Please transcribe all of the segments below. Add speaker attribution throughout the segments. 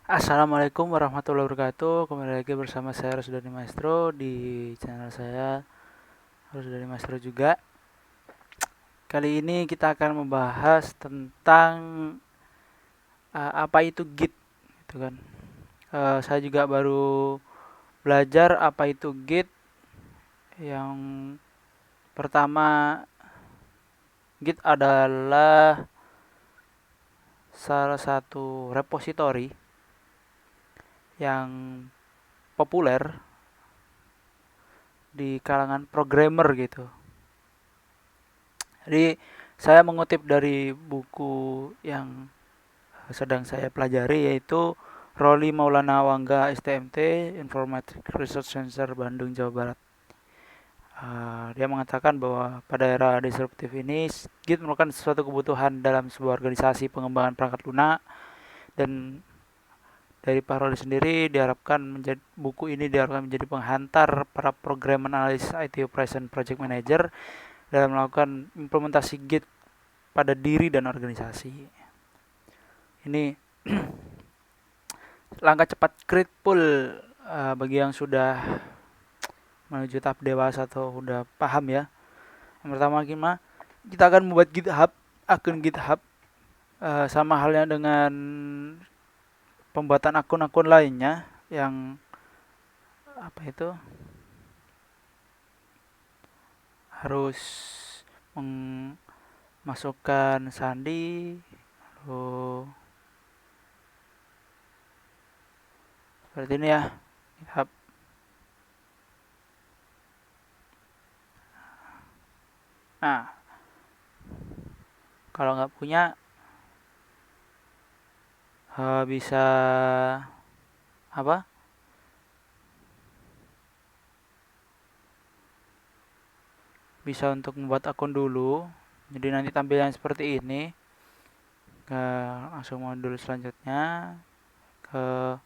Speaker 1: Assalamualaikum warahmatullahi wabarakatuh. Kembali lagi bersama saya Rusdani Maestro di channel saya Rusdani Maestro juga. Kali ini kita akan membahas tentang apa itu Git, gitu kan. Saya juga baru belajar apa itu Git. Yang pertama, Git adalah salah satu repositori yang populer di kalangan programmer gitu. Jadi saya mengutip dari buku yang sedang saya pelajari, yaitu Roli Maulana Wangga STMT, Informatic Research Center Bandung, Jawa Barat. Dia mengatakan bahwa pada era disruptif ini, Git merupakan suatu kebutuhan dalam sebuah organisasi pengembangan perangkat lunak, dan dari Pak Roli sendiri diharapkan buku ini diharapkan menjadi penghantar para program analis IT Operation Project Manager dalam melakukan implementasi Git pada diri dan organisasi. Ini langkah cepat grateful bagi yang sudah menuju tahap dewasa atau udah paham ya. Yang pertama gimana? Kita akan membuat GitHub, akun GitHub, sama halnya dengan pembuatan akun-akun lainnya yang apa itu harus memasukkan sandi, lalu seperti ini ya, GitHub. Nah, kalau nggak punya bisa apa? Bisa untuk membuat akun dulu. Jadi nanti tampilan seperti ini. Langsung modul selanjutnya ke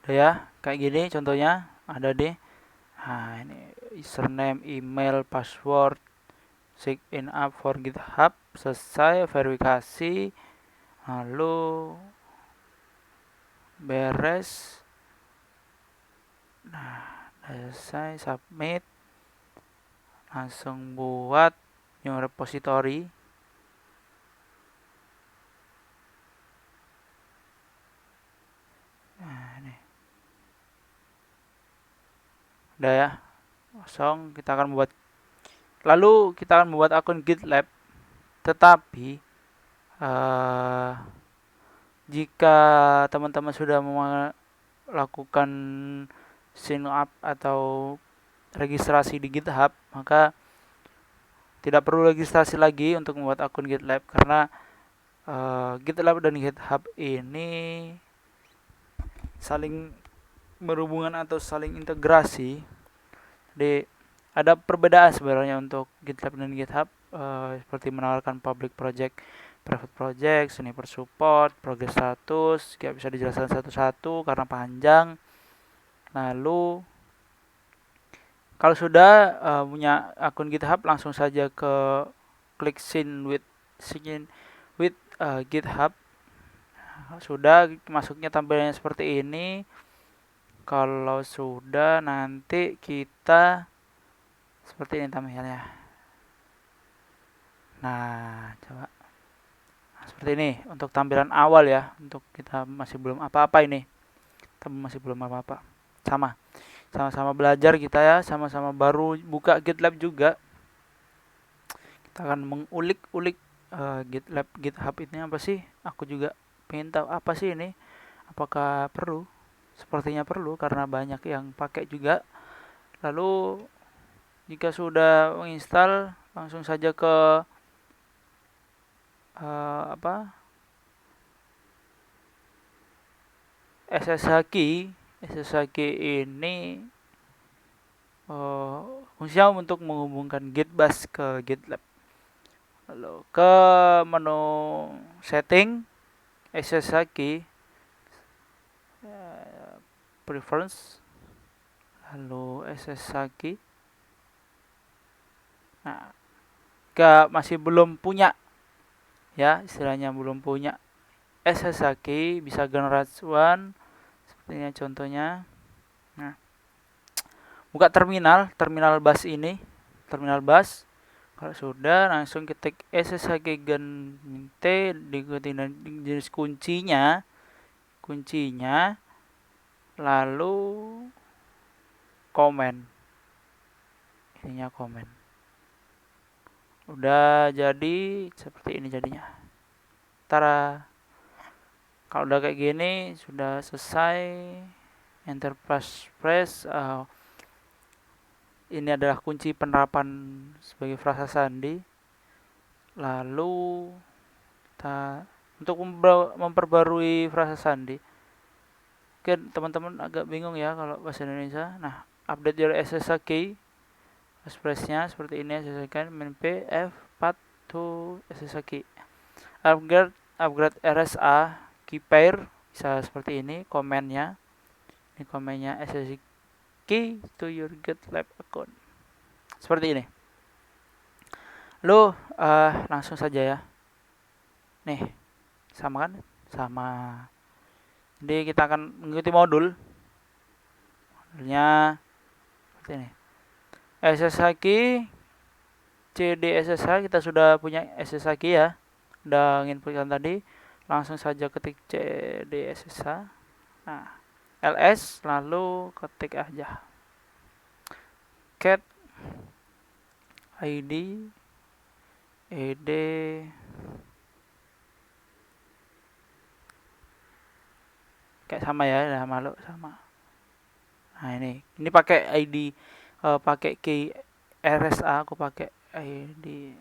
Speaker 1: udah ya, kayak gini contohnya ada deh. Nah, ini username, email, password, sign in up for GitHub, selesai verifikasi, lalu beres. Nah, selesai submit, langsung buat new repository. Nah, ini udah ya, kosong. Kita akan membuat, lalu kita akan membuat akun GitLab. Tetapi jika teman-teman sudah melakukan sign up atau registrasi di GitHub, maka tidak perlu registrasi lagi untuk membuat akun GitLab, karena GitLab dan GitHub ini saling berhubungan atau saling integrasi. Jadi ada perbedaan sebenarnya untuk GitLab dan GitHub, seperti menawarkan public project, private project, sniper support, progress status. Gak bisa dijelaskan satu-satu karena panjang. Lalu kalau sudah punya akun GitHub, langsung saja ke klik sign in with GitHub. Sudah, masuknya tampilannya seperti ini. Kalau sudah, nanti kita seperti ini tampilannya. Nah, coba. Nah, seperti ini untuk tampilan awal ya. Untuk kita masih belum apa-apa ini. Kita masih belum apa-apa. Sama-sama belajar kita ya. Sama-sama baru buka GitLab juga. Kita akan mengulik-ulik GitLab, GitHub ini apa sih? Aku juga pengen tahu apa sih ini. Apakah perlu? Sepertinya perlu karena banyak yang pakai juga. Lalu jika sudah menginstal, langsung saja ke apa? SSH key. SSH key ini fungsinya untuk menghubungkan Gitbus ke GitLab. Lalu ke menu setting, SSH key, preference, lalu SSH key. Nah, jika masih belum punya ya, istilahnya belum punya SSH key, bisa generate one seperti ini contohnya. Nah, buka terminal bus ini, terminal bus. Kalau sudah, langsung ketik SSH key T, diikuti dengan jenis kuncinya, lalu komen, ininya komen. Udah jadi seperti ini jadinya. Tara, kalau udah kayak gini sudah selesai. Enter press. Ini adalah kunci penerapan sebagai frasa sandi. Lalu kita untuk memperbarui frasa sandi, mungkin teman-teman agak bingung ya kalau bahasa Indonesia. Nah, update your SSH key, expressnya seperti ini, SSH key p f4 to SSH key. Upgrade RSA key pair bisa seperti ini komennya. Ini komennya SSH key to your GitLab account. Seperti ini. Lalu langsung saja ya. Nih, sama kan? Sama. Jadi kita akan mengikuti modulnya seperti ini. SSH key CD SSH, kita sudah punya SSH key ya. Udah nginputkan tadi. Langsung saja ketik CD SSH. Nah, ls lalu ketik aja cat id ed kayak sama ya, udah malu sama. Nah, ini pakai id, pakai key RSA, aku pakai id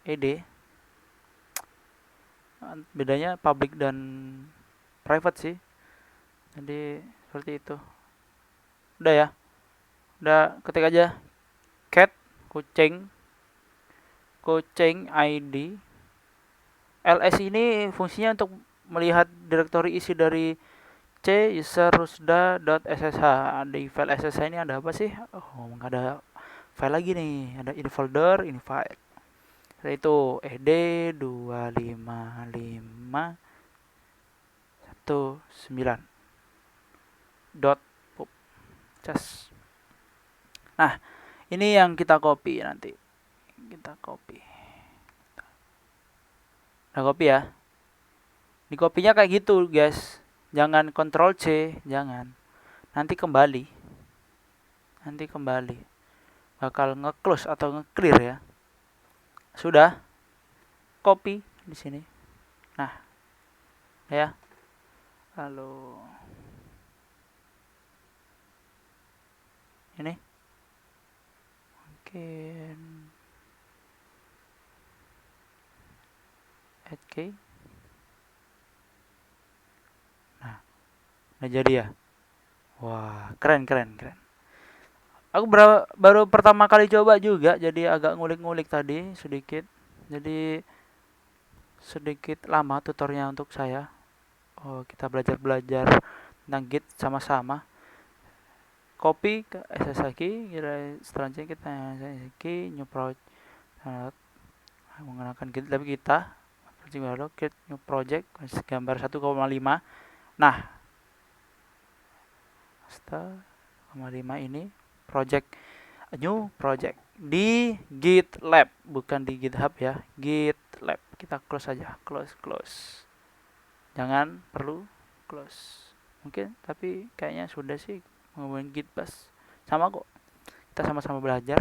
Speaker 1: ed. Bedanya public dan private sih. Jadi seperti itu. Udah ya. Udah, ketik aja cat kucing id. ls ini fungsinya untuk melihat direktori isi dari c user rusda.ssh. Di file ssh ini ada apa sih? Oh, nggak ada file lagi nih. Ada ini folder, ini file. Setelah itu ed 25519 dot pub. Nah, ini yang kita copy nanti. Kita copy. Nah, copy ya. Di copy-nya kayak gitu, guys. Jangan Ctrl C, jangan. Nanti kembali. Bakal nge-close atau nge-clear ya. Sudah. Copy di sini. Nah, ya. Lalu ini mungkin add key. Nah, udah jadi ya. Wah, keren. Aku baru pertama kali coba juga, jadi agak ngulik-ngulik tadi sedikit. Jadi sedikit lama tutornya untuk saya. Oh, kita belajar tentang Git sama-sama. Copy ke SSH key, selanjutnya kita SSH key, new project, menggunakan GitLab kita, lalu create new project, gambar 1,5. Nah, 1,5 ini project, new project di GitLab, bukan di GitHub ya, GitLab. Kita close aja, close. Jangan perlu close. Mungkin, tapi kayaknya sudah sih ngomongin Git Bash. Sama kok. Kita sama-sama belajar.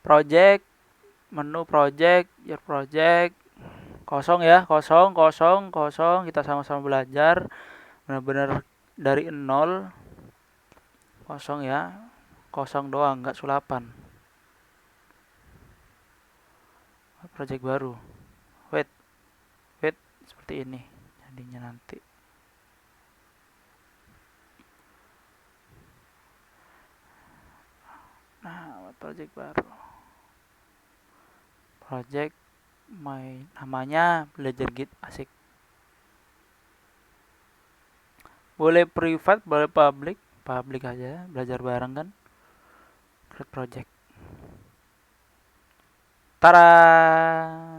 Speaker 1: Project, menu project, your project. Kosong ya, kosong. Kita sama-sama belajar. Benar-benar dari nol. Kosong ya. Kosong doang, nggak sulapan. Project baru. Wait. Seperti ini. Jadinya nanti. Nah, project baru. Project namanya belajar Git, asik. Boleh private, boleh public aja, belajar bareng kan. Create project. Tara,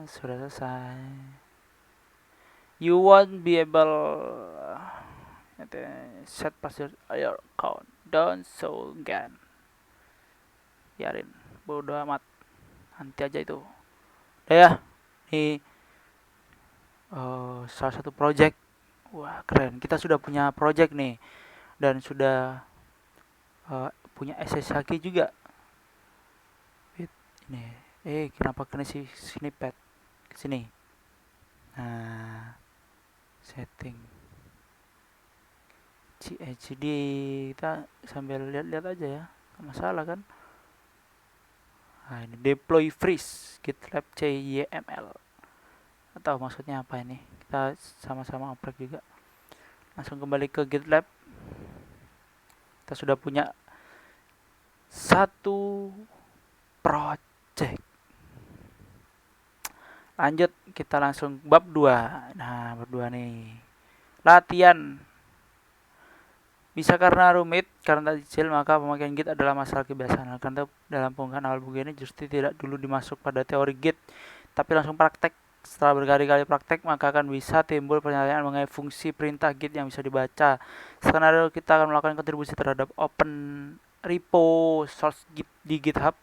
Speaker 1: sudah selesai. You won't be able set password your account down so again. Biarin, bodo amat, nanti aja itu. Udah ya, ini salah satu project. Wah keren, kita sudah punya project nih dan sudah punya SSH juga. Ini kenapa kena snippet kesini? Nah, setting CHD, kita sambil lihat-lihat aja ya, nggak masalah kan. Nah, ini deploy freeze GitLab CYML, atau maksudnya apa ini, kita sama-sama oprek juga. Langsung kembali ke GitLab. Kita sudah punya satu project. Lanjut, kita langsung bab 2. Nah, bab 2 nih, latihan. Bisa karena rumit, karena kecil, maka pemakaian Git adalah masalah kebiasaan. Karena dalam penggunaan awal buku ini justru tidak dulu dimasuk pada teori Git, tapi langsung praktek. Setelah berkali-kali praktek, maka akan bisa timbul pertanyaan mengenai fungsi perintah Git yang bisa dibaca. Skenario kita akan melakukan kontribusi terhadap open repo source Git di GitHub.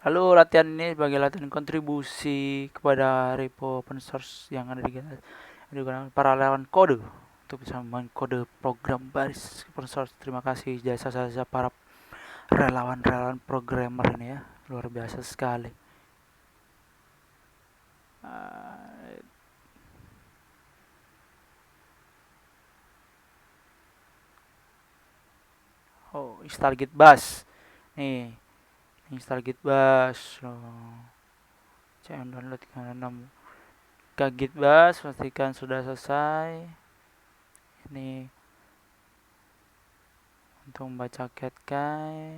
Speaker 1: Lalu latihan ini sebagai latihan kontribusi kepada repo open source yang ada di GitHub, digunakan para relawan kode untuk bisa mengkode program baris open source. Terima kasih jasa-jasa para relawan programmer ini ya, luar biasa sekali. Install Git Bash nih, install Git Bash. Cm download ke Git Bash, pastikan sudah selesai. Ini untuk membaca getKai,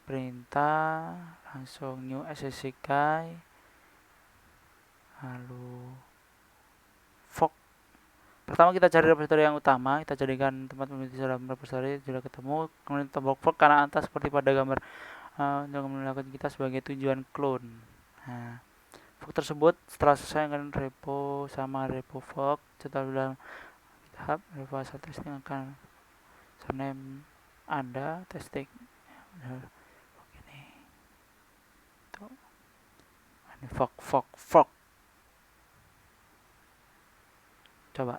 Speaker 1: perintah, langsung new SSCKai, lalu fork. Pertama kita cari repository yang utama, kita jadikan tempat memiliki dalam repository. Sudah ketemu, kemudian tombol fork kanan atas seperti pada gambar untuk melakukan kita sebagai tujuan clone. Nah, fork tersebut setelah selesai dengan repo sama repo fork, setelah GitHub repo asal testing akan name Anda testing. Ini fork. Coba.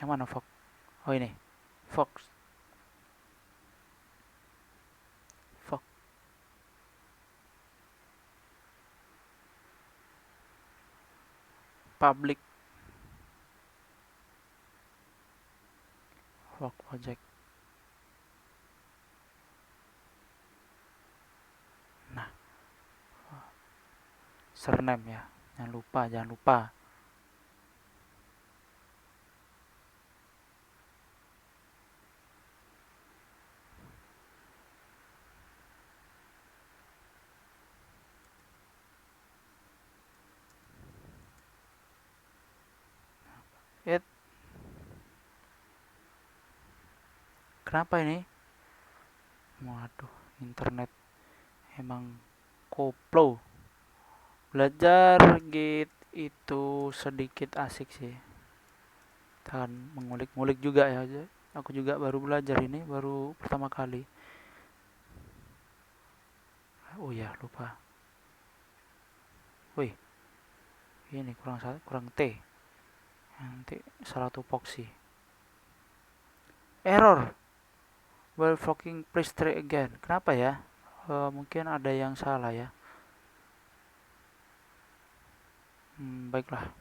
Speaker 1: Yang mana fork? Oh ini. Fork. Public fork project. Nah, surname ya, jangan lupa. Kenapa ini? Waduh, internet emang koplo. Belajar Git itu sedikit asik sih. Kita akan mengulik-ngulik juga ya. Aku juga baru belajar ini, baru pertama kali. Oh ya, lupa. Wih, ini kurang T. Nanti salah tupoksi. Error. While fucking please try again. Kenapa ya? Mungkin ada yang salah ya. Baiklah.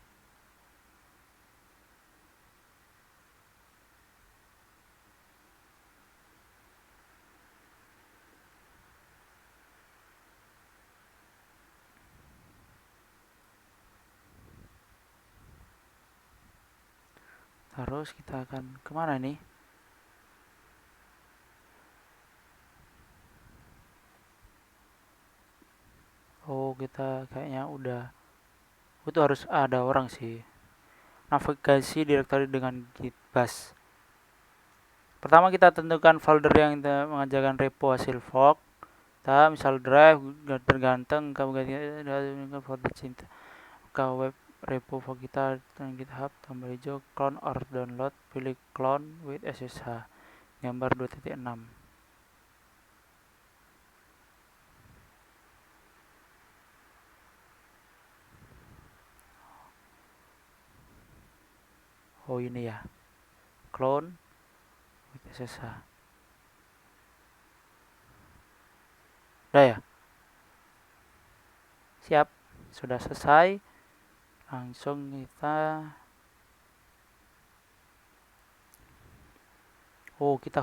Speaker 1: Terus kita akan kemana nih? Oh, kita kayaknya udah. Itu harus ada orang sih. Navigasi direktori dengan git bash. Pertama kita tentukan folder yang kita mengajarkan repo hasil fork. misal drive terganteng kamu ganti folder cinta ke web repo kita dan GitHub tambah hijau clone or download pilih clone with SSH gambar 2.6. Oh ini ya, clone with SSH. Udah ya, siap, sudah selesai. Langsung kita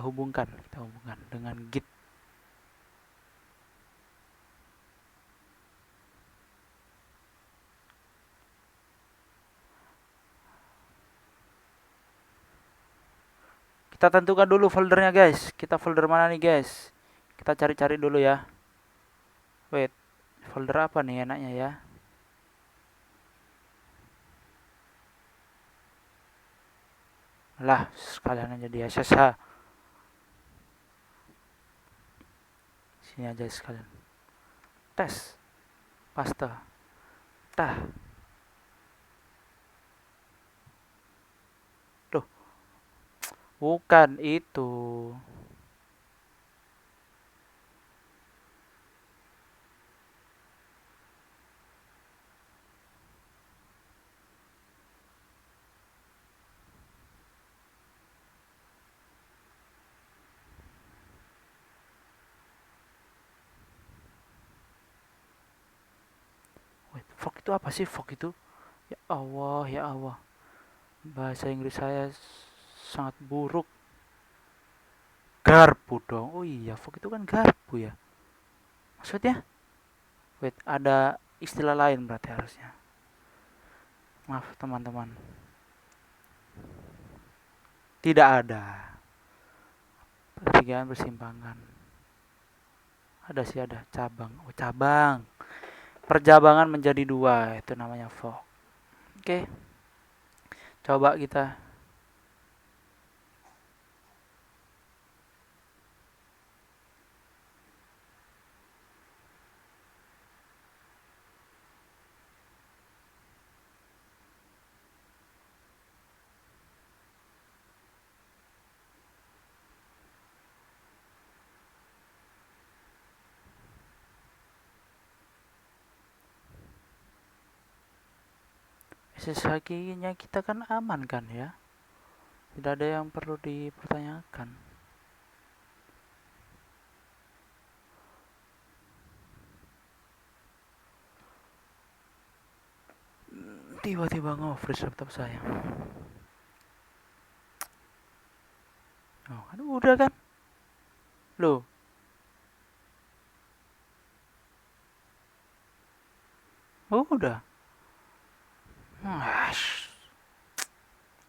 Speaker 1: hubungkan dengan Git. Kita tentukan dulu foldernya guys. Kita folder mana nih guys? Kita cari-cari dulu ya. Wait, folder apa nih enaknya ya? Lah, sekalian aja di SSH. Sini aja sekalian. Tes. Paste. Tah. Tuh. Bukan itu. Wait, fork itu apa sih fork itu? Ya Allah, ya Allah. Bahasa Inggris saya sangat buruk. Garpu dong. Oh iya, fork itu kan garpu ya. Maksudnya? Wait, ada istilah lain berarti harusnya. Maaf teman-teman. Tidak ada. Pertigaan bersimpangan. Ada sih ada cabang. Oh cabang. Perjabangan menjadi dua. Itu namanya fork. Oke. Coba kita. SSH-nya kita kan aman kan ya. Tidak ada yang perlu dipertanyakan. Tiba-tiba nge-freeze laptop saya. Oh, kan udah kan? Loh. Oh, udah.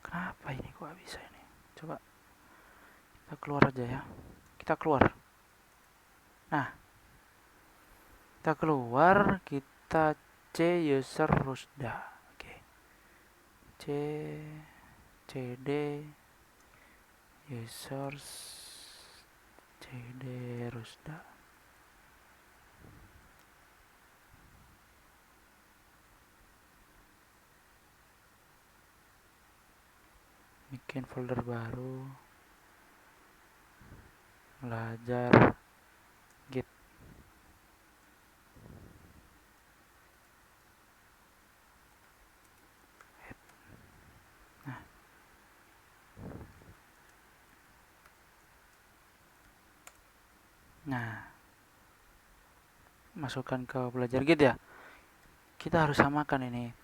Speaker 1: Kenapa ini kok bisa ini? Coba kita keluar aja ya. Kita keluar. Nah, kita keluar, kita c user rusda. Oke. cd users cd rusda. Bikin folder baru. Belajar Git. Nah, masukkan ke belajar Git ya. Kita harus samakan ini.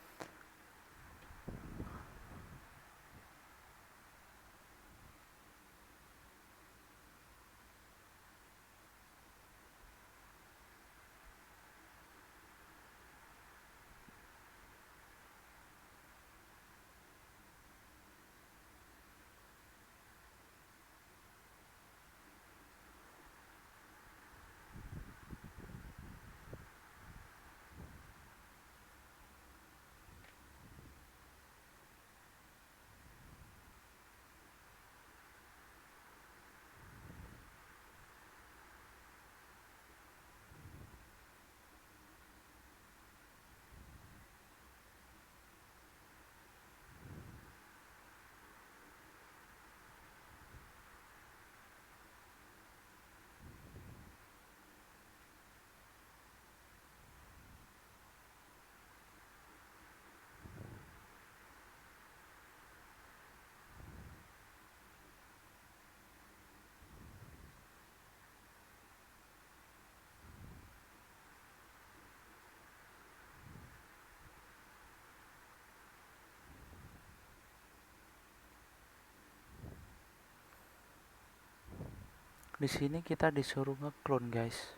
Speaker 1: Di sini kita disuruh nge-clone guys.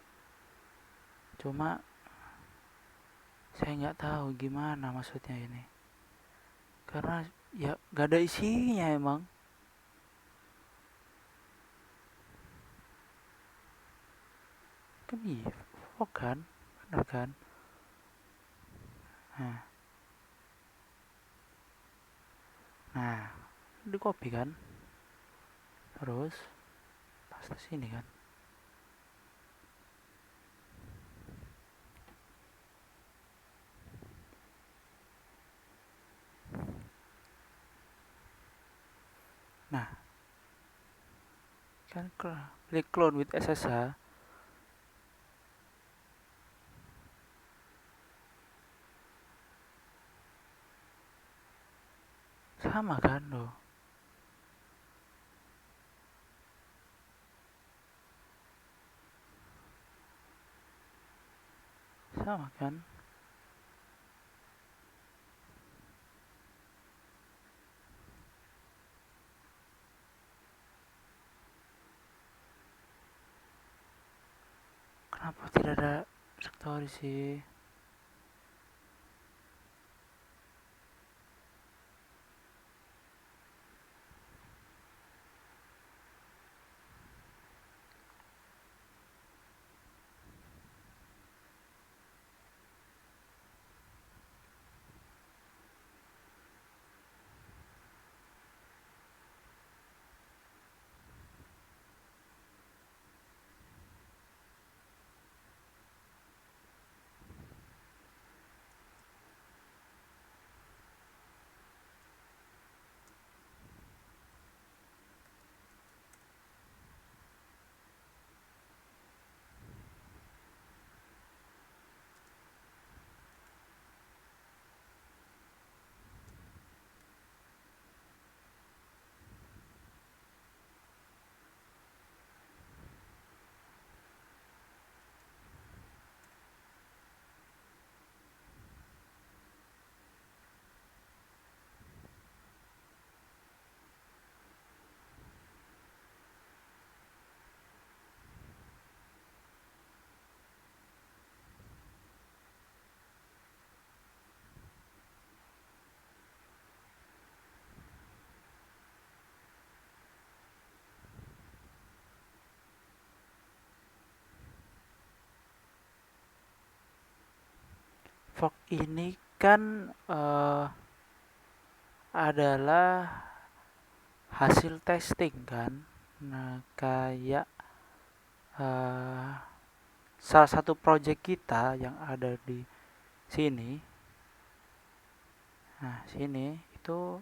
Speaker 1: Cuma saya nggak tahu gimana maksudnya ini. Karena ya gak ada isinya emang. Kan iya, oh kan, bener kan? Nah, nah, di copy kan? Terus paste sini kan? Nah, kan klik clone with SSH. Sama kan loh. Sama kan? Kenapa tidak ada directory sih? Fork ini kan adalah hasil testing kan. Nah, kayak eh, salah satu project kita yang ada di sini. Nah, sini itu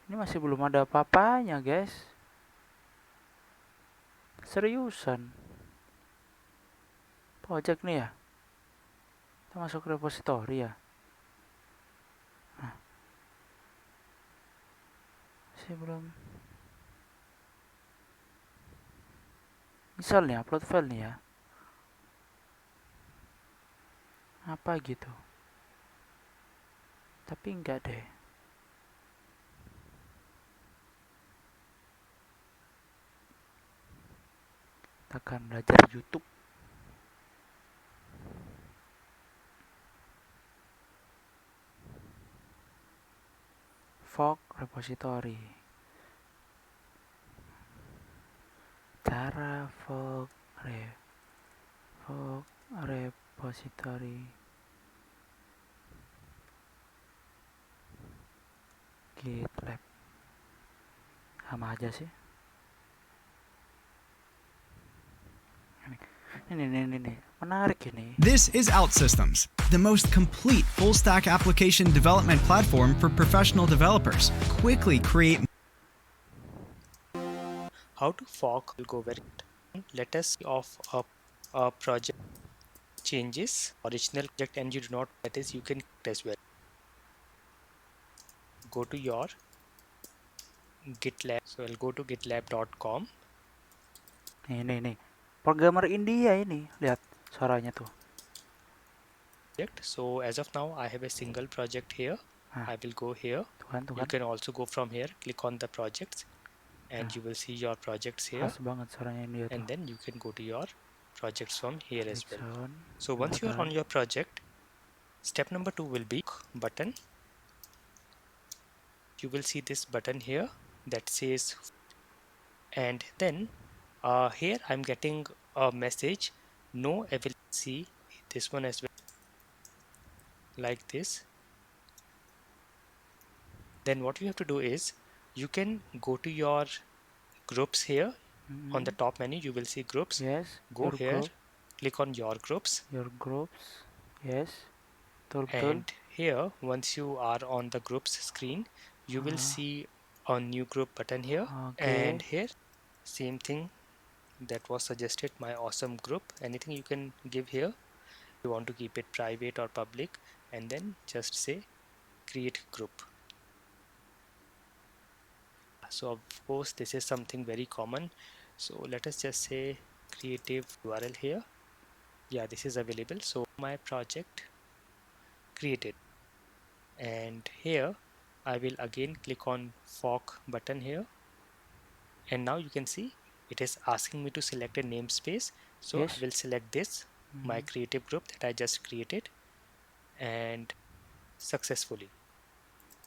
Speaker 1: ini masih belum ada apa-apanya, guys. Seriusan. Project nih ya. Kita masuk repository ya. Nah, masih belum. Misalnya upload file nih ya. Apa gitu. Tapi enggak deh. Kita akan belajar YouTube. Fork repository. Cara fork repository. GitLab. Sama aja sih. Ini. Menarik ini.
Speaker 2: This is OutSystems, the most complete full-stack application development platform for professional developers. Quickly create.
Speaker 3: How to fork will go very good. Let us see of a project changes original project and you do not that is you can as well. Go to your GitLab. So I'll go to gitlab.com.
Speaker 1: Nih. Programmer India ini. Lihat suaranya tuh.
Speaker 3: So as of now I have a single project here. I will go here.
Speaker 1: tuh
Speaker 3: You
Speaker 1: kan.
Speaker 3: can also go from here, click on the projects, and
Speaker 1: Nah,
Speaker 3: you will see your projects here,
Speaker 1: khas banget suaranya dia tuh.
Speaker 3: and then you can go to your projects from here as well.
Speaker 1: Background,
Speaker 3: So once you are on your project, step number 2 will be button. You will see this button here that says, and then here I'm getting a message, no available. See this one as well, like this. Then what you have to do is you can go to your groups here. On the top menu you will see groups.
Speaker 1: Yes,
Speaker 3: Go
Speaker 1: your
Speaker 3: here,
Speaker 1: group,
Speaker 3: click on your groups,
Speaker 1: your groups. Yes, betul.
Speaker 3: and here once you are on the groups screen, you will see a new group button here. And here same thing that was suggested, my awesome group. Anything you can give here. You want to keep it private or public, and then just say create group. So of course this is something very common, so let us just say creative URL here. Yeah, this is available. So my project created, and here I will again click on fork button here, and now you can see it is asking me to select a namespace. So
Speaker 1: Yes.
Speaker 3: I will select this, my creative group that I just created, and successfully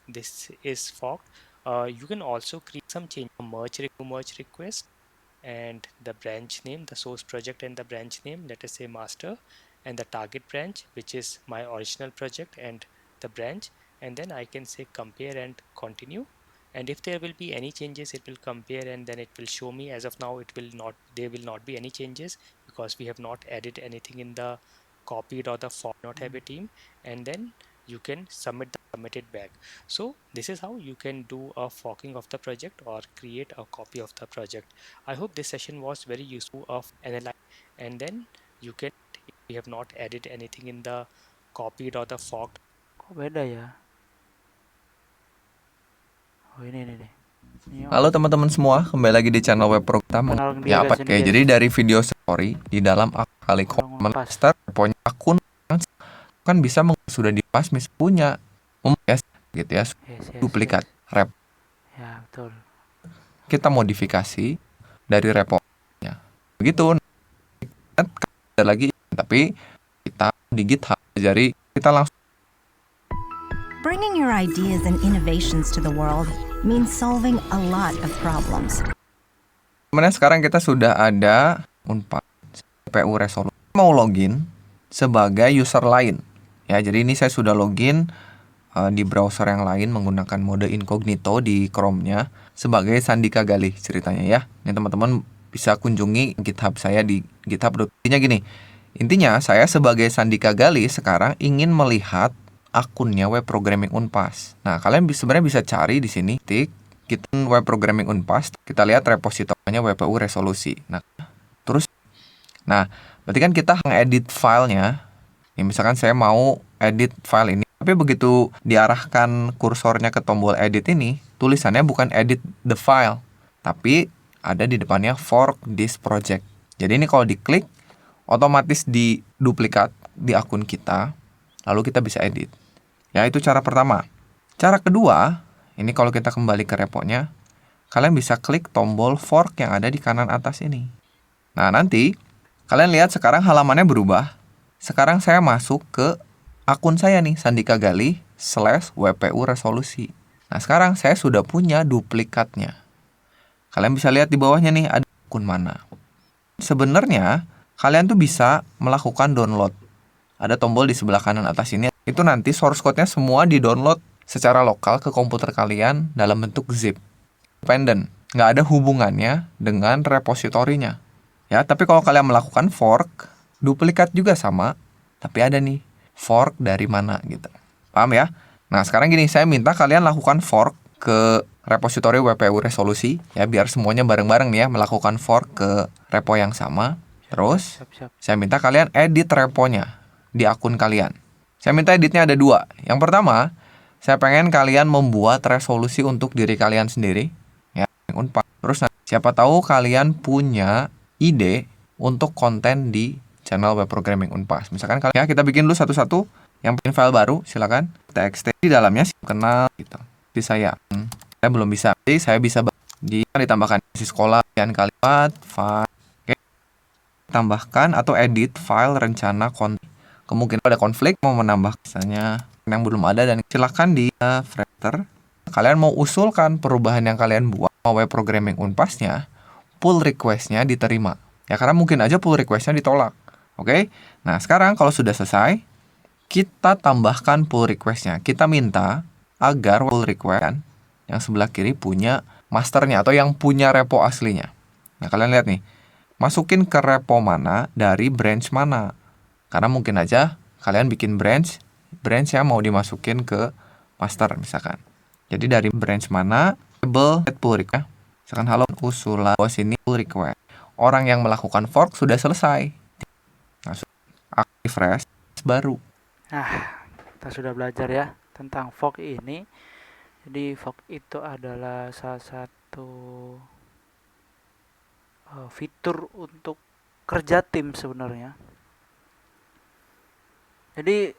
Speaker 3: this is forked. You can also create some change, merge request, and the branch name, the source project and the branch name, let us say master, and the target branch, which is my original project, and the branch, and then I can say compare and continue. And if there will be any changes, it will compare, and then it will show me. As of now, it will not, there will not be any changes because we have not added anything in the copied or the form, not have a team. And then you can submit it back. So this is how you can do a forking of the project or create a copy of the project. I hope this session was very useful of analyze, and then you can, if we have not added anything in the copied or the forked.
Speaker 1: Kok beda ya? Oh ini nih. Ini
Speaker 4: Halo teman-teman semua, kembali lagi di channel web program.
Speaker 1: Kenalin
Speaker 4: Ya
Speaker 1: dia
Speaker 4: apa
Speaker 1: guys, ini
Speaker 4: kayak
Speaker 1: guys.
Speaker 4: jadi dari video story di dalam kali master punya akun kan bisa sudah dipas punya ya gitu ya,
Speaker 1: Yes,
Speaker 4: duplikat rep.
Speaker 1: Ya betul.
Speaker 4: Kita modifikasi dari reponya. Begitu. Ada lagi tapi kita di GitHub. Jadi kita langsung
Speaker 5: Bringing your ideas and innovations to the world means solving a lot of problems.
Speaker 4: Kemudian sekarang kita sudah ada Unpad CPU resolusi. Mau login sebagai user lain. Ya, jadi ini saya sudah login di browser yang lain menggunakan mode incognito di Chrome-nya sebagai Sandika Galih ceritanya ya. Ini teman-teman bisa kunjungi GitHub saya di github.com. Gini. Intinya saya sebagai Sandika Galih sekarang ingin melihat akunnya web programming Unpas. Nah, kalian sebenarnya bisa cari di sini tik kita web programming Unpas, kita lihat repositorinya WPU resolusi. Nah, terus berarti kan kita ngedit filenya. Ya, misalkan saya mau edit file ini, tapi begitu diarahkan kursornya ke tombol edit ini, tulisannya bukan edit the file, tapi ada di depannya fork this project. Jadi ini kalau diklik, otomatis diduplikat di akun kita, lalu kita bisa edit. Ya, itu cara pertama. Cara kedua, ini kalau kita kembali ke reponya, kalian bisa klik tombol fork yang ada di kanan atas ini. Nah, nanti kalian lihat sekarang halamannya berubah. Sekarang saya masuk ke akun saya nih, Sandika Galih /WPU resolusi. Nah, sekarang saya sudah punya duplikatnya. Kalian bisa lihat di bawahnya nih, ada akun mana. Sebenarnya, kalian tuh bisa melakukan download. Ada tombol di sebelah kanan atas ini. Itu nanti source code-nya semua di-download secara lokal ke komputer kalian dalam bentuk zip. Independent. Nggak ada hubungannya dengan repositorinya. Ya, tapi kalau kalian melakukan fork, duplikat juga sama, tapi ada nih fork dari mana gitu. Paham ya? Nah, sekarang gini, saya minta kalian lakukan fork ke repositori WPU resolusi ya, biar semuanya bareng-bareng nih ya melakukan fork ke repo yang sama. Terus
Speaker 1: Siap.
Speaker 4: saya minta kalian edit reponya di akun kalian. Saya minta editnya ada 2. Yang pertama, saya pengen kalian membuat resolusi untuk diri kalian sendiri ya, Unpad. Terus siapa tahu kalian punya ide untuk konten di channel web programming Unpas. Misalkan kalian kita bikin dulu satu-satu. Yang bikin file baru silakan txt di dalamnya kenal gitu. di saya. Saya belum bisa. Jadi saya bisa ditambahkan isi sekolah sekian kalimat, file. Oke. Tambahkan atau edit file rencana konten. Kemungkinan ada konflik mau menambah misalnya yang belum ada dan silakan di Flutter. Kalian mau usulkan perubahan yang kalian buat mau web programming Unpasnya, pull request-nya diterima. Ya karena mungkin aja pull request-nya ditolak. Oke. Nah, sekarang kalau sudah selesai, kita tambahkan pull request-nya. Kita minta agar pull request yang sebelah kiri punya masternya atau yang punya repo aslinya. Nah, kalian lihat nih. Masukin ke repo mana dari branch mana. Karena mungkin aja kalian bikin branch yang mau dimasukin ke master misalkan. Jadi dari branch mana, label pull request. Misalkan halo usulan bos ini pull request. Orang yang melakukan fork sudah selesai. Langsung aktif refresh baru.
Speaker 1: Nah, kita sudah belajar ya tentang fork ini. Jadi fork itu adalah salah satu fitur untuk kerja tim sebenarnya. Jadi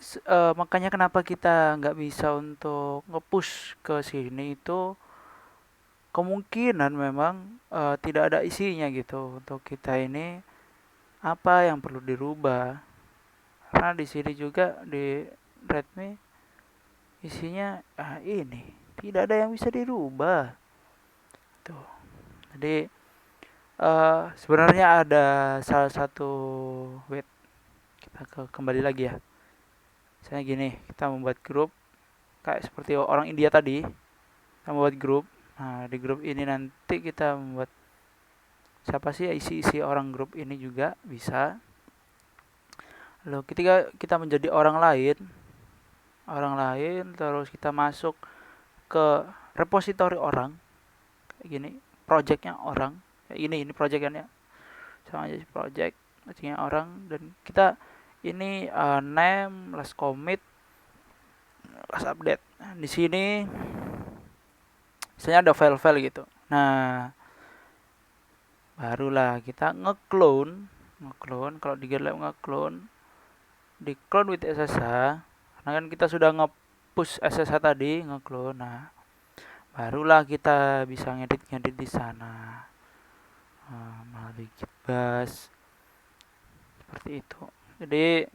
Speaker 1: makanya kenapa kita nggak bisa untuk nge-push ke sini itu kemungkinan memang tidak ada isinya gitu untuk kita ini apa yang perlu dirubah. Karena di sini juga di Redmi isinya ini tidak ada yang bisa dirubah. Tuh. Jadi sebenarnya ada salah satu kita kembali lagi ya. Misalnya gini, kita membuat grup kayak seperti orang India tadi. Kita membuat grup. Nah, di grup ini nanti kita membuat siapa sih isi-isi orang grup ini juga bisa. Lalu ketika kita menjadi orang lain terus kita masuk ke repositori orang kayak gini, projectnya orang kayak ini projectnya sama aja projectnya orang dan kita ini name last commit last update. Nah, di sini misalnya ada file-file gitu. Nah, barulah kita nge-clone kalau di GitLab nge-clone di clone with SSH karena kan kita sudah nge-push SSH tadi nge-clone. Nah, barulah kita bisa ngedit di sana melalui Gitbash seperti itu. Jadi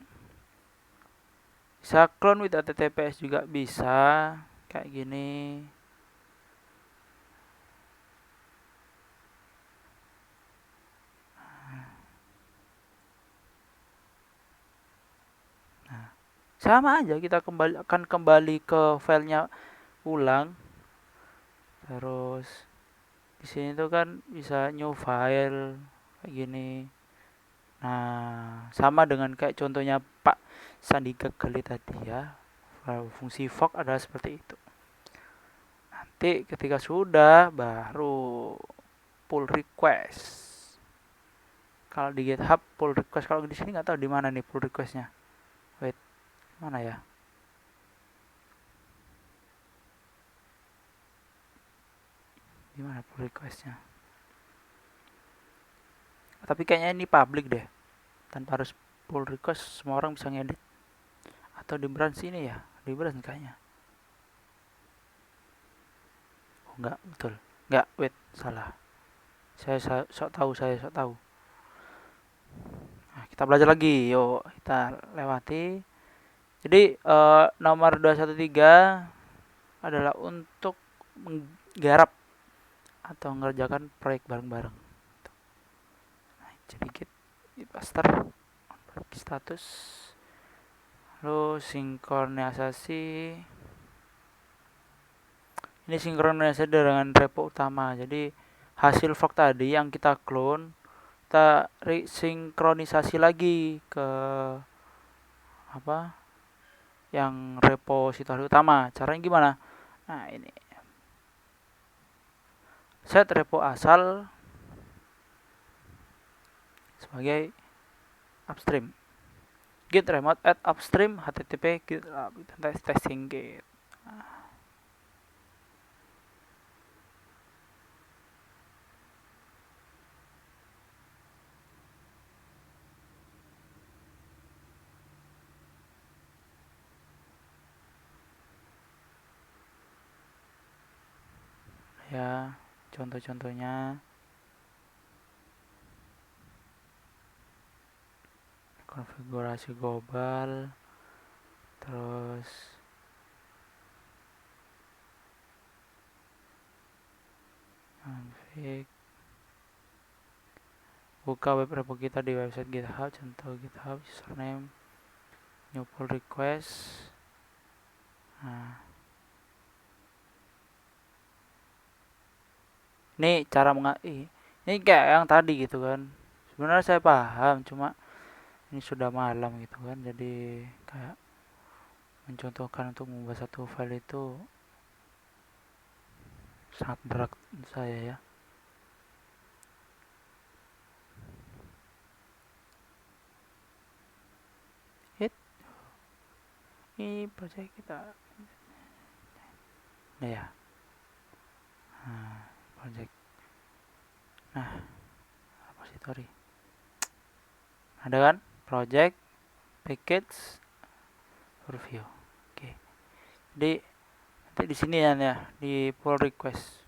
Speaker 1: bisa clone with HTTPS juga bisa kayak gini. Nah, sama aja kita akan kembali ke filenya ulang. Terus di sini tuh kan bisa new file kayak gini. Nah, sama dengan kayak contohnya Pak Sandi Gagali tadi ya. Fungsi fork adalah seperti itu. Nanti ketika sudah baru pull request. Kalau di GitHub pull request, kalau di sini nggak tahu di mana nih pull requestnya. Wait, mana ya? Di mana pull requestnya? Tapi kayaknya ini public deh. Tanpa harus pull request semua orang bisa ngedit. Atau di branch ini ya, di branch kayaknya. Oh enggak, betul. Enggak, wait, salah. Saya sok tahu. Nah, kita belajar lagi. Yuk, kita lewati. Jadi nomor 213 adalah untuk menggarap atau mengerjakan proyek bareng-bareng. Nah, jadi git master status lalu sinkronisasi. Ini sinkronisasi dengan repo utama. Jadi hasil fork tadi yang kita clone, kita sinkronisasi lagi ke apa? Yang repositori utama. Caranya gimana? Nah, ini. Set repo asal sebagai upstream. Git remote add upstream http git testing git. contoh-contohnya. Konfigurasi global, terus config, buka web repo kita di website GitHub, contoh GitHub username, new pull request. Nah, ini cara ini kayak yang tadi gitu kan. Sebenarnya saya paham, cuma ini sudah malam gitu kan, jadi kayak mencontohkan untuk membuat satu file itu sangat berat saya ya. Ini project kita nah ya, project, repository ada kan, project, package, review. Oke, jadi nanti di sini ya di pull request.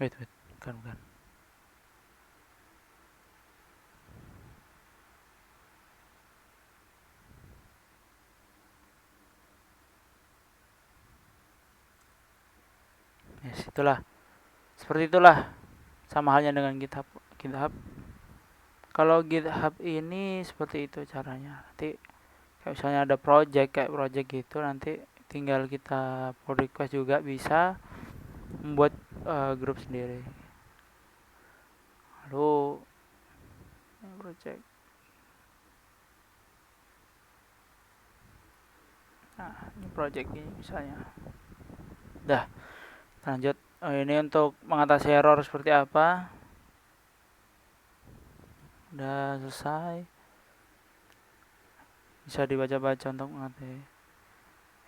Speaker 1: Wait, bukan. Yes, itulah. Seperti itulah. Sama halnya dengan GitHub. Kalau GitHub ini seperti itu caranya. Nanti kayak misalnya ada kayak project gitu, nanti tinggal kita pull request juga bisa membuat grup sendiri. Lalu project. Nah, ini project ini misalnya. Dah, lanjut. Ini untuk mengatasi error seperti apa? Udah selesai. Bisa dibaca-baca untuk mengatasi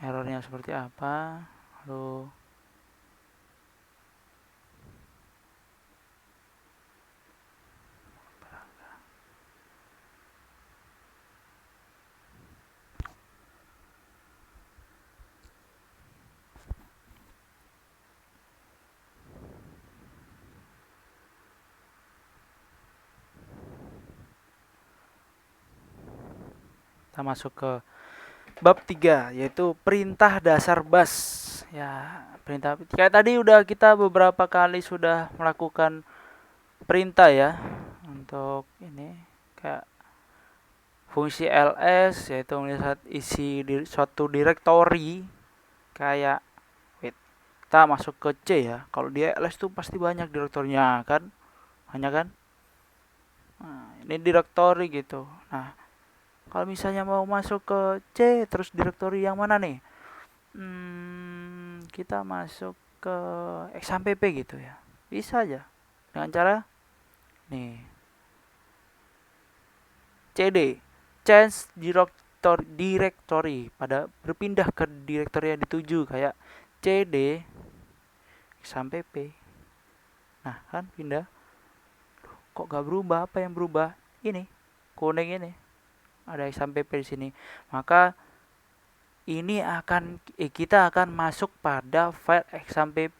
Speaker 1: errornya seperti apa. Lalu kita masuk ke bab 3, yaitu perintah dasar bash. Ya, perintah kayak tadi udah kita beberapa kali sudah melakukan perintah ya untuk ini, kayak fungsi ls yaitu melihat isi di suatu directory. Kayak kita masuk ke C ya, kalau di ls tuh pasti banyak direktorinya kan, banyak kan. Nah, ini directory gitu. Nah, kalau misalnya mau masuk ke C, terus directory yang mana nih? Kita masuk ke xampp gitu ya. Bisa aja. Dengan cara nih. CD, change directory, pada berpindah ke directory yang dituju, kayak CD xampp. Nah, kan pindah. Kok gak berubah? Apa yang berubah? Ini, kuning ini. Ada xampp di sini. Maka ini kita akan masuk pada file xampp.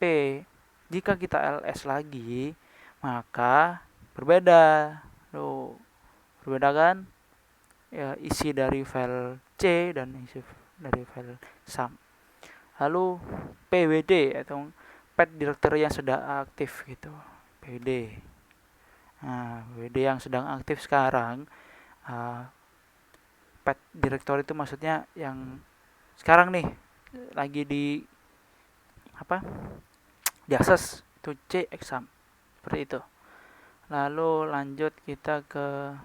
Speaker 1: Jika kita ls lagi, maka berbeda. Berbeda kan? Ya, isi dari file C dan isi dari file XAMPP. Lalu pwd atau pet directory yang sudah aktif gitu. pwd. Nah, pwd yang sedang aktif sekarang, pet directory itu maksudnya yang sekarang nih lagi di akses itu C exam, seperti itu. Lalu lanjut kita ke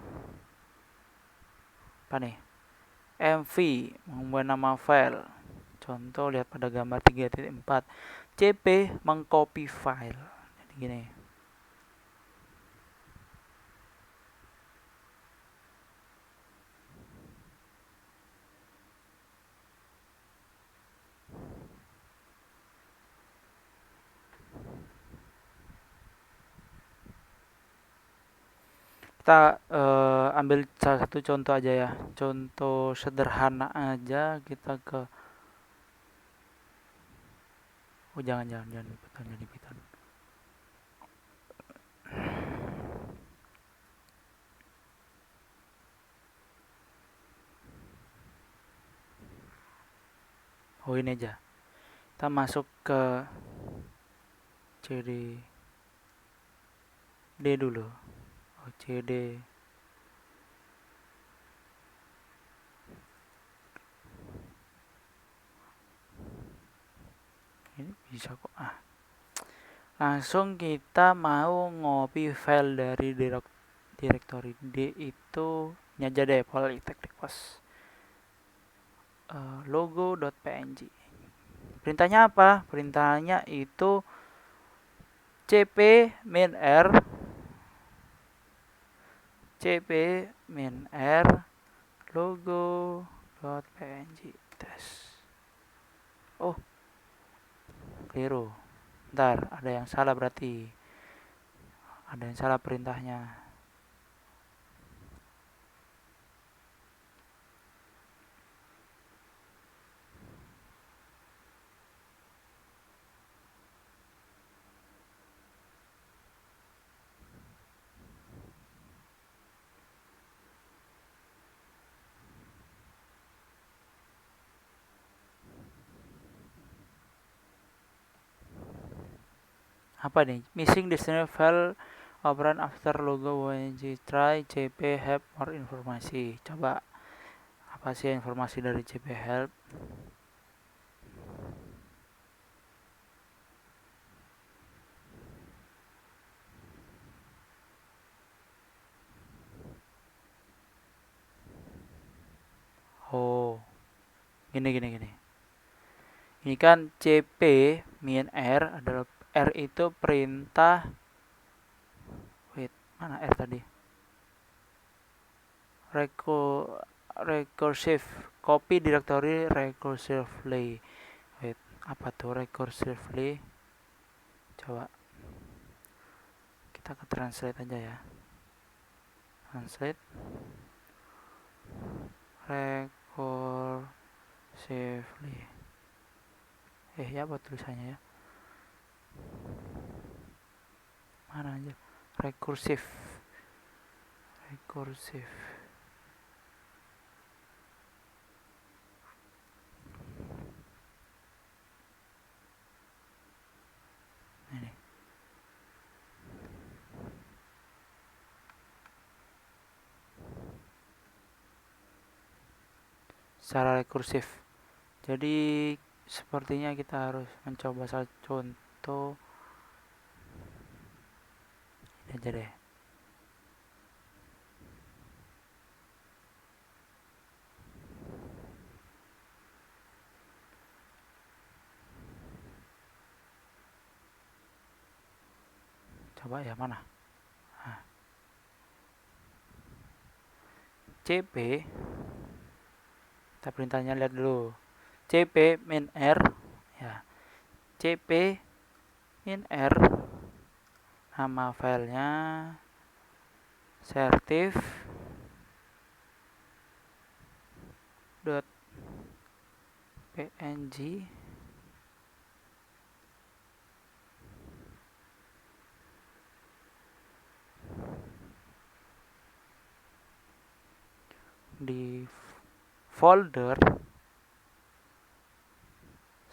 Speaker 1: apa nih, MV mengubah nama file. Contoh lihat pada gambar 3.4. CP mengcopy file. Jadi gini. Kita ambil salah satu contoh aja ya. Contoh sederhana aja kita ke jangan di Python. Ini aja. Kita masuk ke CD D dulu. CD ini bisa kok. Langsung kita mau ngopi file dari directory D itu ini aja deh, Polytechnic Post logo.png. Perintahnya apa? Perintahnya itu cp min r logo.png tes. Keliru. Ntar ada yang salah berarti. Ada yang salah perintahnya. Apa nih? Missing destination file operand after logo wng try cp help more informasi. Coba apa sih informasi dari cp help? Gini. Ini kan cp min r adalah R itu perintah. Mana R tadi? Recursive copy directory recursively. Apa tuh recursively? Coba kita ke translate aja ya. Translate recursively. Ya apa tulisannya ya? Mana aja? Recursive. Ini. Secara rekursif. Jadi sepertinya kita harus mencoba salah contoh. Ini aja deh. Coba ya mana? CP. Kita perintahnya lihat dulu. CP min R ya. CP min R nama filenya certif.png di folder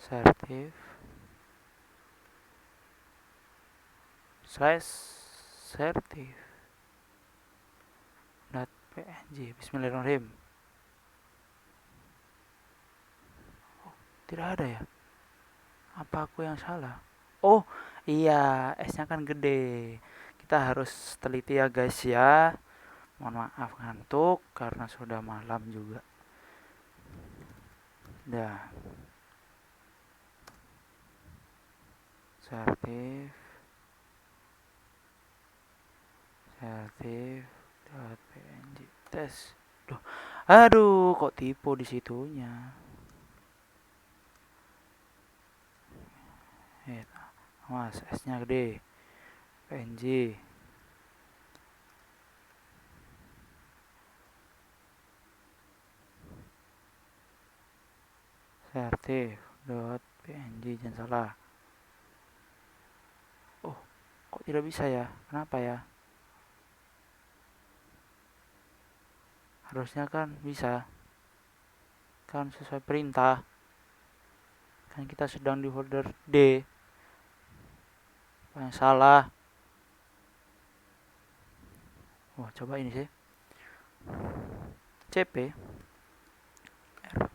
Speaker 1: certif/certif.png. Bismillahirrahmanirrahim. Tidak ada ya? Apa aku yang salah? Iya, S-nya kan gede. Kita harus teliti ya guys ya. Mohon maaf ngantuk karena sudah malam juga. Dah. Sertif.png tes. Aduh, kok tipu di situnya. Mas, S-nya gede. PNG. Sertif.png, jangan salah. Oh, kok tidak bisa ya? Kenapa ya? Harusnya kan bisa. Kan sesuai perintah. Kan kita sedang di folder D. Apa yang salah? Wah, coba ini sih. CP R.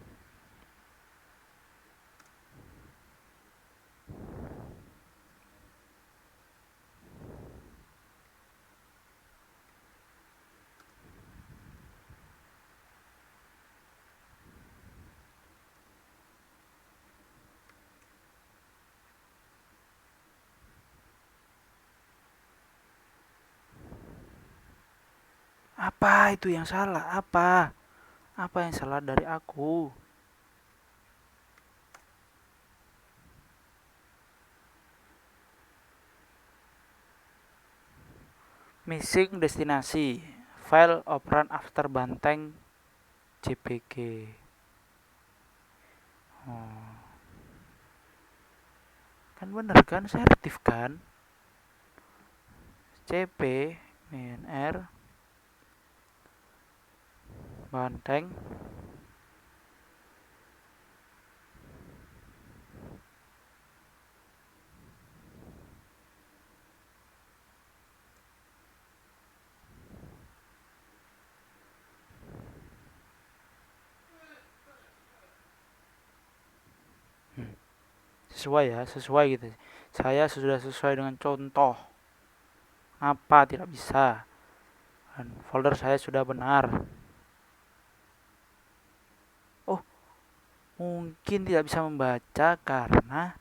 Speaker 1: Apa itu yang salah? Apa? Apa yang salah dari aku? Missing destinasi. File operan after banteng JPG. Oh. Kan bener kan? Sertif kan? CP -r banteng sesuai ya, sesuai gitu. Saya sudah sesuai dengan contoh. Apa tidak bisa? Dan folder saya sudah benar. Oh, mungkin tidak bisa membaca karena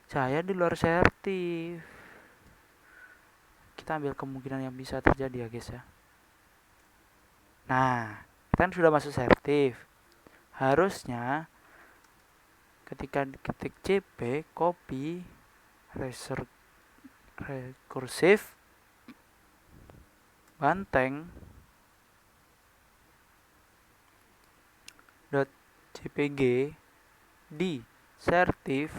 Speaker 1: saya di luar sertif. Kita ambil kemungkinan yang bisa terjadi ya guys ya. Nah, kita kan sudah masuk sertif. Harusnya ketika diketik cp copy rekursif banteng .jpg di sertif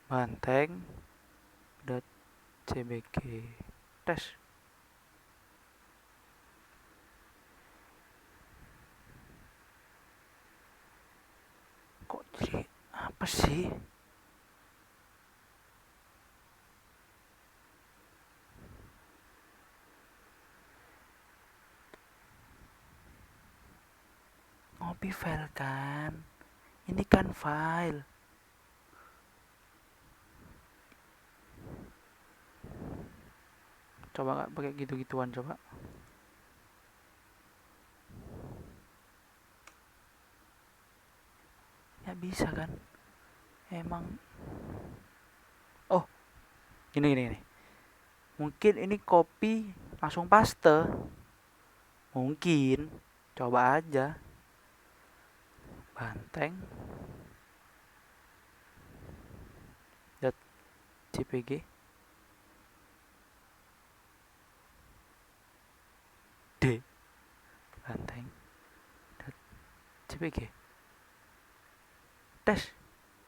Speaker 1: banteng .cbg tes. Kok jadi apa sih? Copy file kan? Ini kan file. Coba nggak pakai gitu-gituan coba. Ya bisa kan? Emang. Oh, gini. Mungkin ini copy langsung paste. Mungkin. Coba aja. Banteng .jpg D banteng .jpg tes.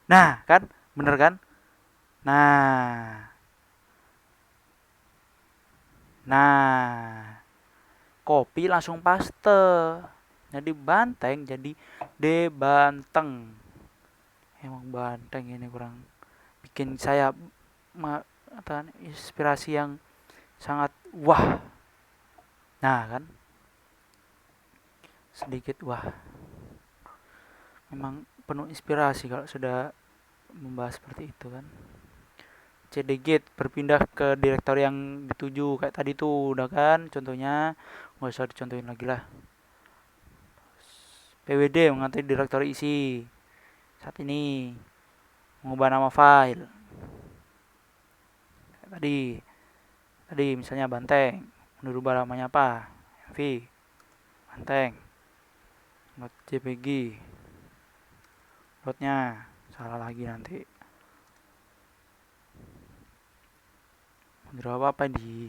Speaker 1: Nah kan bener kan? Nah copy langsung paste, jadi banteng jadi D banteng. Emang banteng ini kurang bikin saya inspirasi yang sangat wah. Nah kan sedikit wah, memang penuh inspirasi kalau sudah membahas seperti itu kan. cd git berpindah ke direktori yang dituju kayak tadi tuh udah kan contohnya, nggak usah dicontohin lagi lah. pwd mengatur direktori isi saat ini, mengubah nama file kayak tadi misalnya banteng, merubah namanya apa, mv banteng .jpg, dotnya salah lagi nanti, berapa apa di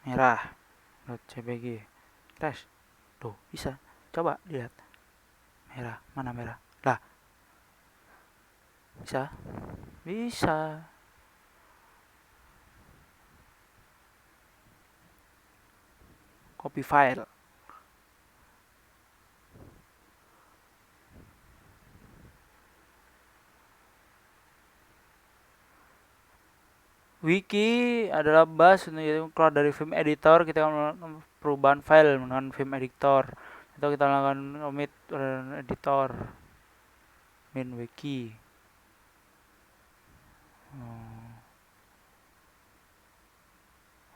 Speaker 1: merah .jpg tes tuh bisa, coba lihat merah, mana merah lah, bisa copy file. Wiki adalah bus untuk keluar dari film editor, kita melakukan perubahan file menggunakan film editor, atau kita lakukan commit editor min wiki.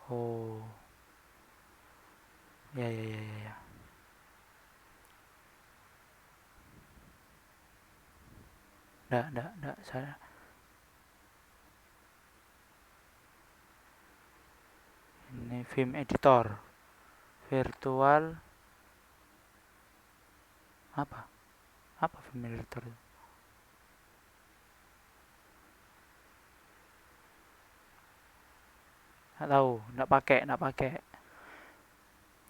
Speaker 1: Oh ya. Nggak saya ini film editor virtual apa film editor itu? Nggak tahu, nggak pakai.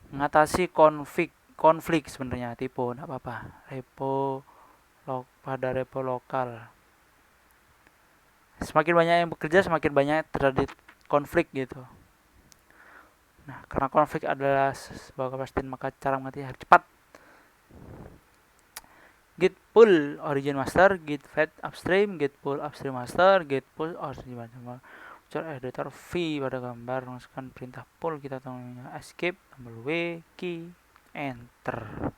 Speaker 1: Mengatasi konflik sebenarnya, tipe nggak apa-apa, pada repo lokal. Semakin banyak yang bekerja, semakin banyak terjadi konflik gitu. Nah, karena konflik adalah sebuah kepastian, maka cara mengatasi harus cepat. Git pull origin master, git fetch upstream, git pull upstream master, git pull origin master. Editor V pada gambar, masukkan perintah pull, kita tunggu escape, tombol W, key, enter.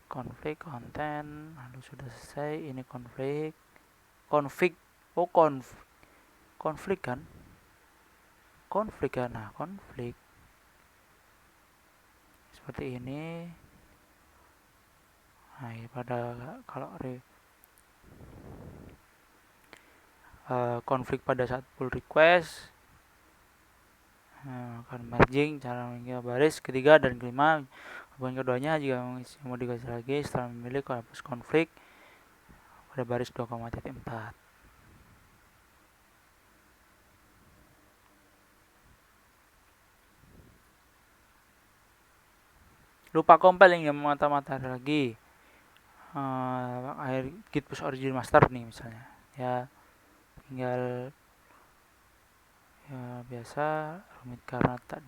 Speaker 1: Konflik konten, lalu sudah selesai. Ini konflik kan, nah konflik seperti ini. Nah, pada kalau konflik pada saat pull request, akan merging cara mengikat baris ketiga dan kelima. Hubungan keduanya jika mau dikasih lagi setelah memilih hapus konflik pada baris 2,4. Lupa compiling yang mata-mata lagi. Akhir git push origin master nih misalnya ya, tinggal ya biasa rumit karena tak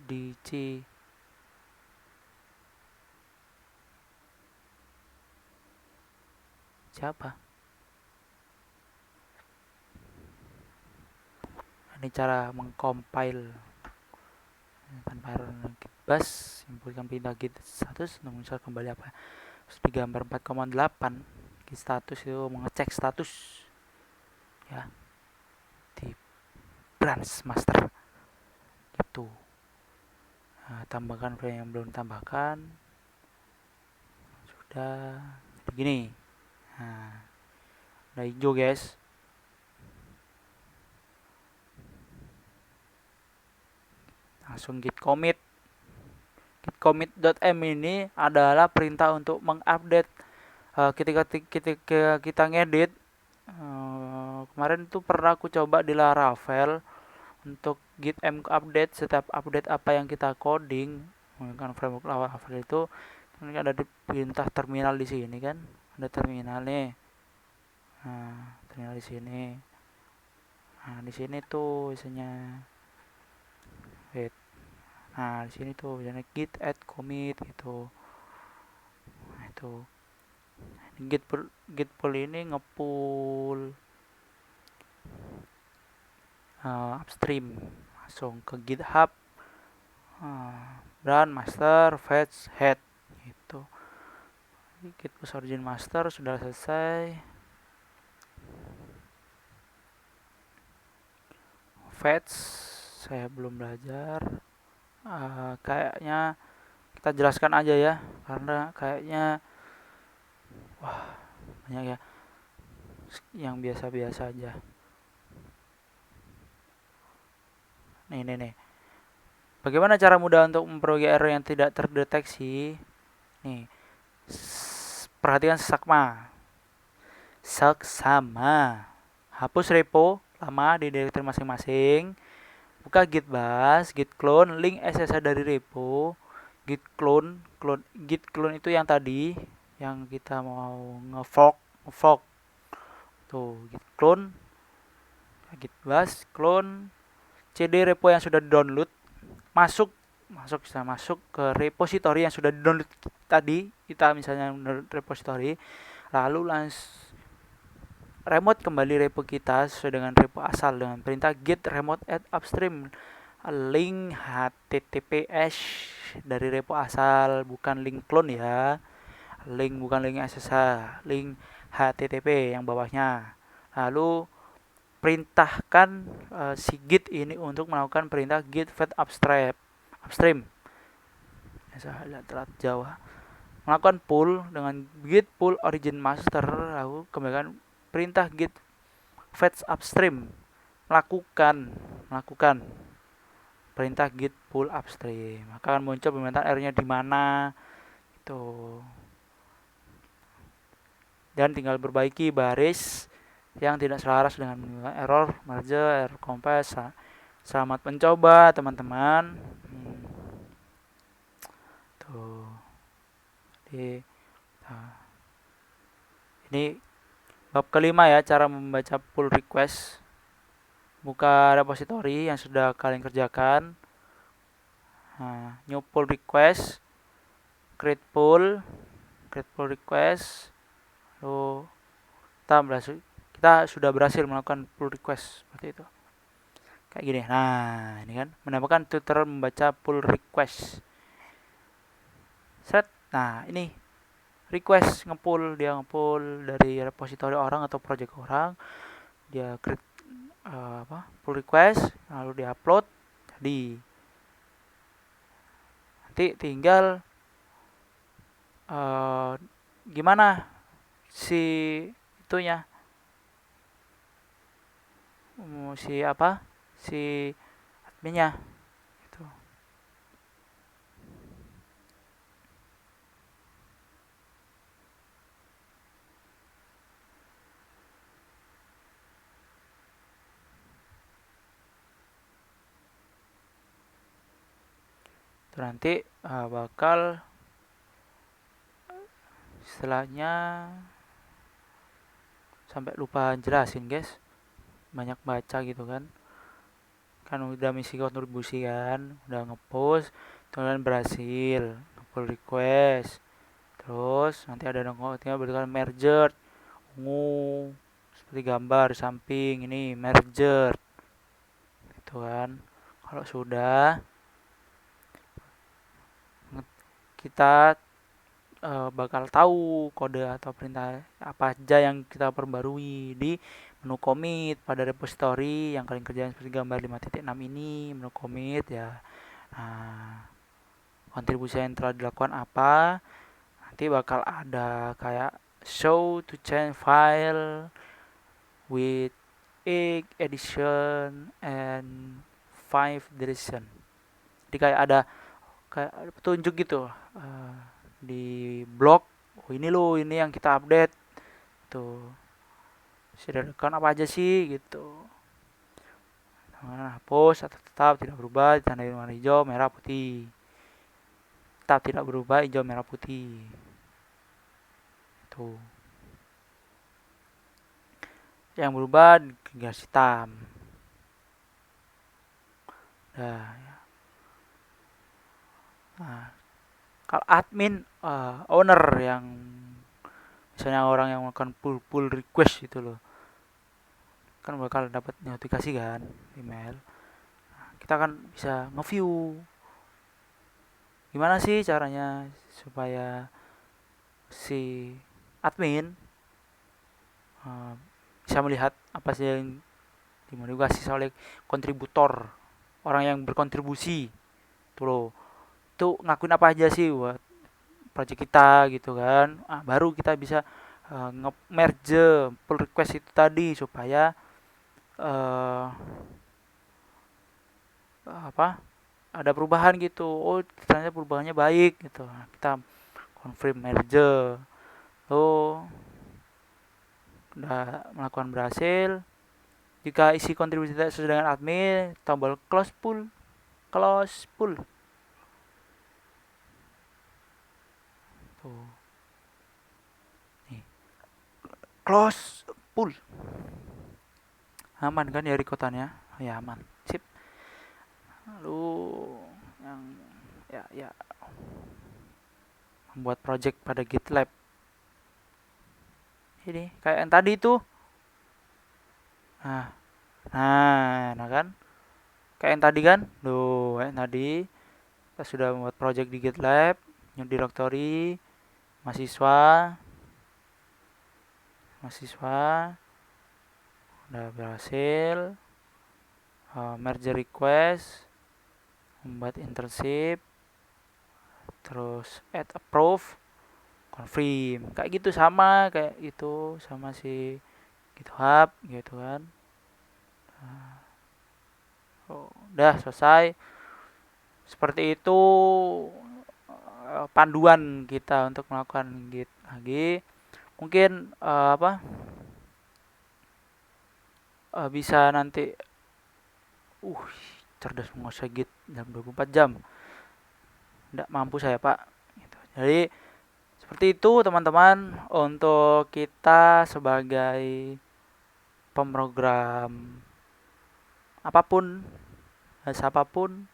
Speaker 1: dici siapa ini cara mengcompile tanpa git bash, simpulkan perintah git status untuk menyusul kembali apa di gambar 4,8. Git status itu mengecek status ya di branch master gitu. Nah, tambahkan file yang belum tambahkan, sudah begini. Nah, udah hijau guys. Langsung git commit.m ini adalah perintah untuk mengupdate ketika kita ngedit. Kemarin itu pernah aku coba di Laravel untuk git m update. Setiap update apa yang kita coding menggunakan framework Laravel itu ini ada di perintah terminal di sini kan, ada terminal nih. Nah, terminal di sini. Nah, di sini tuh isinya nah di sini tuh misalnya git add commit gitu. Nah, itu git pull ini ngepull upstream langsung ke GitHub, run master fetch head gitu. git push origin master sudah selesai. Fetch saya belum belajar. Kayaknya kita jelaskan aja ya, karena kayaknya banyak ya yang biasa-biasa aja. Nih. Bagaimana cara mudah untuk memperbaiki error yang tidak terdeteksi? Nih, perhatikan seksama. Hapus repo lama di directory masing-masing. Buka git bash, git clone, link SSH dari repo, git clone itu yang tadi yang kita mau ngefork. Tuh, git clone, git bash, clone, cd repo yang sudah download, masuk ke repository yang sudah download tadi, kita misalnya repository, lalu remote kembali repo kita sesuai dengan repo asal dengan perintah git remote add upstream link https dari repo asal, bukan link clone ya, bukan link SSH, link http yang bawahnya. Lalu perintahkan si git ini untuk melakukan perintah git fetch upstream. Saya telat Jawa. Melakukan pull dengan git pull origin master, lalu kembalikan perintah git fetch upstream. Lakukan perintah git pull upstream. Maka akan muncul permintaan errornya di mana itu. Dan tinggal perbaiki baris yang tidak selaras dengan error merge, error compile. Selamat mencoba teman-teman. Tuh. Ini bab kelima ya, cara membaca pull request. Buka repository yang sudah kalian kerjakan. New pull request, create pull request. Lalu kita sudah berhasil melakukan pull request seperti itu. Kayak gini. Nah, ini kan mendapatkan tutorial membaca pull request. Nah, ini request ngepull dari repository orang atau project orang. Dia create pull request, lalu dia upload. Jadi nanti tinggal gimana si itunya, si adminnya gitu. Itu nanti bakal setelahnya, sampai lupa jelasin guys, banyak baca gitu kan udah misi kontribusi kan, udah ngepost, kemudian berhasil pull request, terus nanti ada tinggal berikan merger ungu seperti gambar samping ini merger gitu kan. Kalau sudah, kita bakal tahu kode atau perintah apa aja yang kita perbarui di menu commit pada repository yang kalian kerjain seperti gambar 5.6 ini, menu commit ya. Nah, kontribusi yang telah dilakukan apa, nanti bakal ada kayak show to change file with 8 edition and 5 deletion. Jadi kayak ada petunjuk gitu di blog, ini yang kita update tuh, sederhana apa aja sih gitu. Hapus atau tetap tidak berubah, ditandai warna hijau, merah, putih. Tetap tidak berubah, hijau, merah, putih. Tuh. Yang berubah garis hitam. Nah, kalau admin owner yang misalnya orang yang melakukan pull request itu loh, kan bakal dapat notifikasi kan email. Nah, kita kan bisa nge-view gimana sih caranya supaya si admin bisa melihat apa sih yang dimodifikasi oleh kontributor, orang yang berkontribusi tuh loh, itu ngakuin apa aja sih buat project kita gitu kan. Baru kita bisa nge-merge pull request itu tadi supaya uh, apa ada perubahan gitu. Oh ternyata perubahannya baik gitu. Kita confirm merge. Oh udah melakukan berhasil. Jika isi kontribusi tidak sesuai dengan admin, tombol close pull. Tuh. Nih. Close pull. Aman kan ya rekotannya? Ya aman. Sip. Lalu yang ya membuat project pada GitLab. Ini kayak yang tadi itu. Nah kan? Kayak yang tadi kan? Loh, kayak yang tadi kita sudah membuat project di GitLab, new directory, mahasiswa udah berhasil, merge request, membuat internship, terus add approve, confirm, kayak gitu sama kayak itu sama si GitHub gitu kan. Udah selesai. Seperti itu panduan kita untuk melakukan Git lagi. Mungkin bisa nanti cerdas menguasai Git dalam 24 jam. Tidak mampu saya Pak gitu. Jadi seperti itu teman-teman untuk kita sebagai pemrogram apapun, siapapun,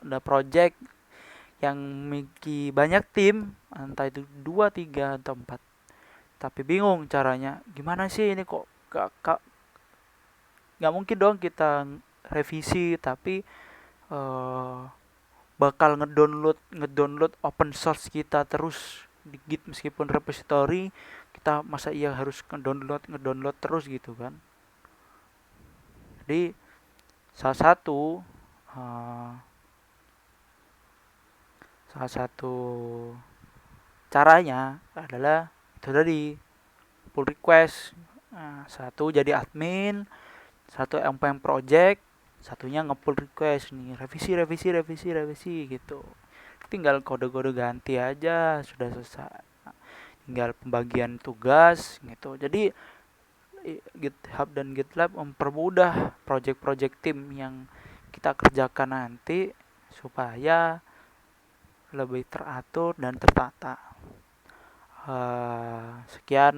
Speaker 1: ada project yang memiliki banyak tim, entah itu 2, 3, atau 4, tapi bingung caranya gimana sih ini kok nggak mungkin dong kita revisi tapi bakal ngedownload open source kita terus di Git meskipun repository, kita masa iya harus ngedownload terus gitu kan. Jadi salah satu caranya adalah itu tadi pull request. Satu jadi admin, satu npm project, satunya nge-pull request nih, revisi gitu. Tinggal kode-kode ganti aja sudah selesai. Tinggal pembagian tugas gitu. Jadi GitHub dan GitLab mempermudah project-project tim yang kita kerjakan nanti supaya lebih teratur dan tertata. Sekian,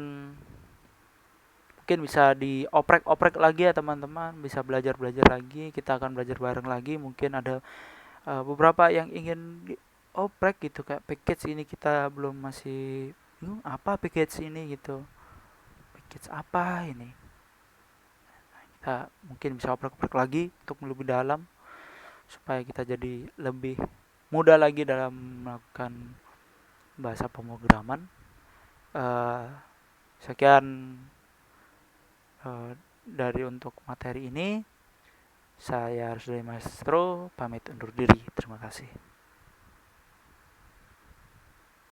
Speaker 1: mungkin bisa dioprek-oprek lagi ya teman-teman, bisa belajar lagi, kita akan belajar bareng lagi. Mungkin ada beberapa yang ingin dioprek gitu, kayak package ini kita belum masih bingung apa package ini gitu, package apa ini. Kita mungkin bisa oprek-oprek lagi untuk lebih dalam supaya kita jadi lebih mudah lagi dalam melakukan bahasa pemrograman. Sekian dari untuk materi ini. Saya Rusdi Maestro pamit undur diri. Terima kasih.